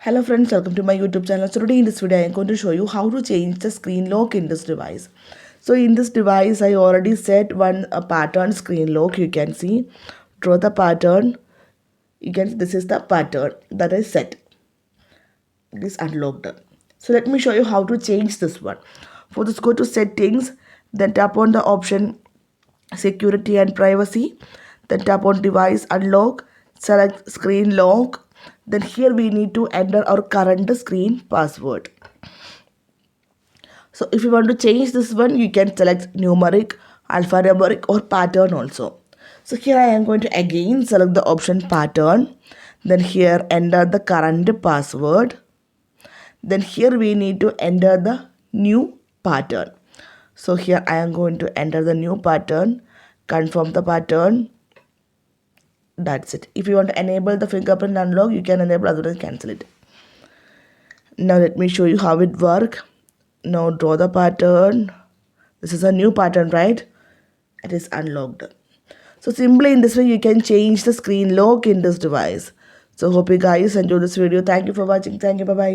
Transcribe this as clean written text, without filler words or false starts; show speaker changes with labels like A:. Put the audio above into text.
A: Hello friends, welcome to my YouTube channel. So today in this video I am going to show you how to change the screen lock in this device. So in this device I already set one pattern screen lock. You can see, draw the pattern. You can see this is the pattern that I set. It is unlocked. So let me show you how to change this one. For this, go to settings, then tap on the option security and privacy, then tap on device unlock, select screen lock. Then here we need to enter our current screen password. So if you want to change this one, you can select numeric, alphanumeric or pattern also. So here I am going to again select the option pattern. Then here enter the current password. Then here we need to enter the new pattern. So here I am going to enter the new pattern, confirm the pattern. That's it. If you want to enable the fingerprint unlock, you can enable, otherwise cancel it. Now let me show you how it works. Now draw the pattern. This is a new pattern, right? It is unlocked. So simply in this way you can change the screen lock in this device. So hope you guys enjoy this video. Thank you for watching. Thank you. Bye bye.